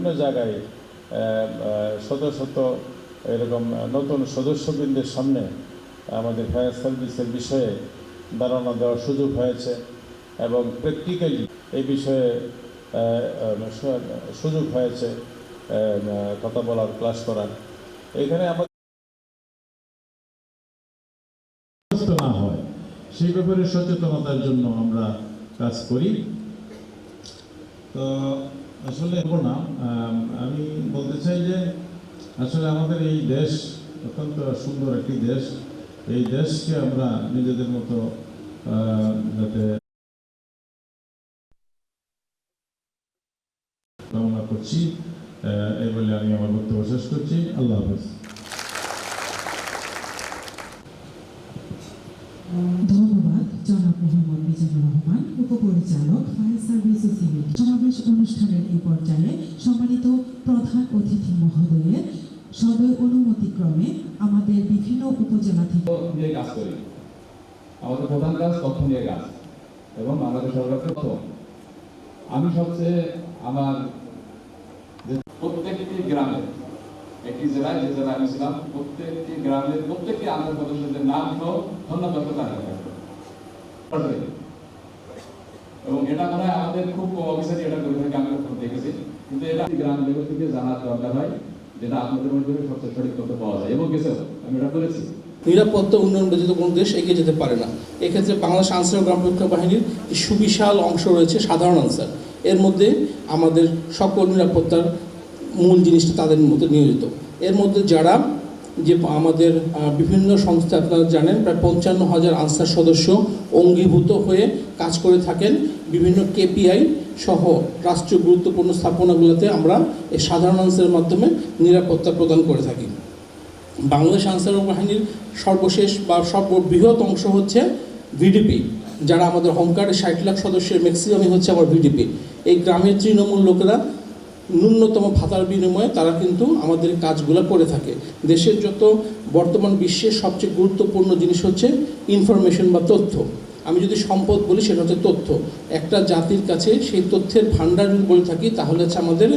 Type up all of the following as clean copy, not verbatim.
বিভিন্ন জায়গায় শত শত এরকম নতুন সদস্যবৃন্দের সামনে আমাদের ফায়ার সার্ভিসের বিষয়ে ধারণা দেওয়ার সুযোগ হয়েছে এবং প্র্যাকটিক্যালি এই বিষয়ে সুযোগ হয়েছে কথা বলার, ক্লাস করার। এখানে আমাদের না হয় সেই ব্যাপারে সচেতনতার জন্য আমরা কাজ করি। তো আসলে না, আমি বলতে চাই যে আসলে আমাদের এই দেশ অত্যন্ত সুন্দর একটি দেশ। এই দেশকে আমরা নিজেদের মতো যাতে কামনা করছি, এই বলে আমি আমার বক্তব্য শেষ করছি। আল্লাহ হাফেজ। ধন্যবাদ জনাব মোহাম্মদ মিজানুর রহমান, উপপরিচালক ফায়ার সার্ভিস ও সিভিল। সমাবেশ অনুষ্ঠানের এই পর্যায়ে সম্মানিত প্রধান অতিথি মহোদয়ের সদয় অনুমতিক্রমে আমাদের বিভিন্ন উপজেলা থেকে কাজ করি। আমাদের প্রধান কাজ তথ্য নিয়ে কাজ এবং বাংলাদেশ সরকার তথ্য। আমি সবচেয়ে আমার প্রত্যেকটি গ্রামের, একটি জেলায় যে জেলায় আমি ছিলাম, প্রত্যেকটি গ্রামের প্রত্যেকটি আন্দোলন সদস্যদের নাম সহ ধন্যবাদ এবং এটা মনে হয় আমাদের খুব কম অফিসারই এটা করে থাকে, আমি দেখেছি। কিন্তু এটা গ্রাম লেভেল থেকে জানার দরকার হয়, যেটা আপনাদের মাধ্যমে সবচেয়ে সঠিক তথ্য পাওয়া যায় এবং গেছে আমি এটা করেছি। নিরাপত্তা উন্নয়ন ব্যতীত কোনো দেশ এগিয়ে যেতে পারে না। এক্ষেত্রে বাংলাদেশ আনসার ও গ্রাম রক্ষা বাহিনীর সুবিশাল অংশ রয়েছে সাধারণ আনসার। এর মধ্যে আমাদের সকল নিরাপত্তার মূল জিনিসটা তাদের মধ্যে নিয়োজিত। এর মধ্যে যারা যে আমাদের বিভিন্ন সংস্থা, আপনারা জানেন প্রায় 55,000 আনসার সদস্য অঙ্গীভূত হয়ে কাজ করে থাকেন। বিভিন্ন কেপিআই সহ রাষ্ট্রীয় গুরুত্বপূর্ণ স্থাপনাগুলোতে আমরা এই সাধারণ আনসারের মাধ্যমে নিরাপত্তা প্রদান করে থাকি। বাংলাদেশ আনসার বাহিনীর সর্বশেষ বা সর্ববৃহৎ অংশ হচ্ছে ভিডিপি, যারা আমাদের হোমগার্ডের 60 লাখ সদস্যের ম্যাক্সিমামই হচ্ছে আমার ভিডিপি। এই গ্রামের তৃণমূল লোকেরা ন্যূনতম ভাতার বিনিময়ে তারা কিন্তু আমাদের কাজগুলো করে থাকে। দেশের যত বর্তমান বিশ্বের সবচেয়ে গুরুত্বপূর্ণ জিনিস হচ্ছে ইনফরমেশন বা তথ্য। আমি যদি সম্পদ বলি সেটা হচ্ছে তথ্য। একটা জাতির কাছে সেই তথ্যের ভাণ্ডার যদি বলে থাকি তাহলে হচ্ছে আমাদের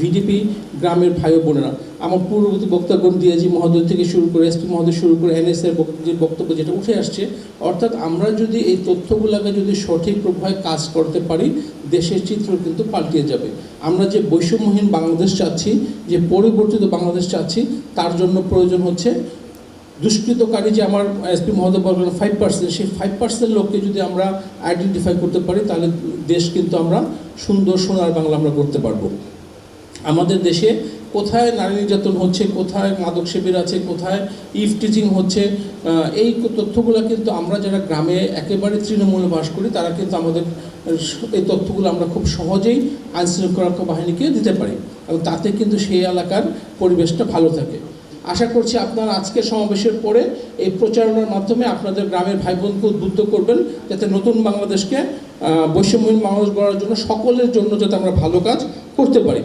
ভিডিপি গ্রামের ভাই বোনেরা। আমার পূর্ববর্তী বক্তব্য ডিআইজি মহোদয় থেকে শুরু করে এসপি মহোদয় শুরু করে এনএসএর যে বক্তব্য যেটা উঠে আসছে, অর্থাৎ আমরা যদি এই তথ্যগুলোকে যদি সঠিক প্রভাবে কাজ করতে পারি, দেশের চিত্র কিন্তু পাল্টিয়ে যাবে। আমরা যে বৈষম্যহীন বাংলাদেশ চাচ্ছি, যে পরিবর্তিত বাংলাদেশ চাচ্ছি, তার জন্য প্রয়োজন হচ্ছে দুষ্কৃতকারী যে আমার এসপি মহোদয় বলবেন 5%, সেই 5% লোককে যদি আমরা আইডেন্টিফাই করতে পারি তাহলে দেশ কিন্তু আমরা সুন্দর সোনার বাংলা আমরা করতে পারবো। আমাদের দেশে কোথায় নারী নির্যাতন হচ্ছে, কোথায় মাদক সেবীর আছে, কোথায় ইফটিজিং হচ্ছে, এই তথ্যগুলো কিন্তু আমরা যারা গ্রামে একেবারে তৃণমূলে বাস করি তারা কিন্তু আমাদের এই তথ্যগুলো আমরা খুব সহজেই আইনশৃঙ্খলা বাহিনীকে দিতে পারি এবং তাতে কিন্তু সেই এলাকার পরিবেশটা ভালো থাকে। আশা করছি আপনারা আজকের সমাবেশের পরে এই প্রচারণার মাধ্যমে আপনাদের গ্রামের ভাই বোনকে উদ্বুদ্ধ করবেন যাতে নতুন বাংলাদেশকে বৈষম্যহীন বাংলাদেশ গড়ার জন্য সকলের জন্য যাতে আমরা ভালো কাজ করতে পারি।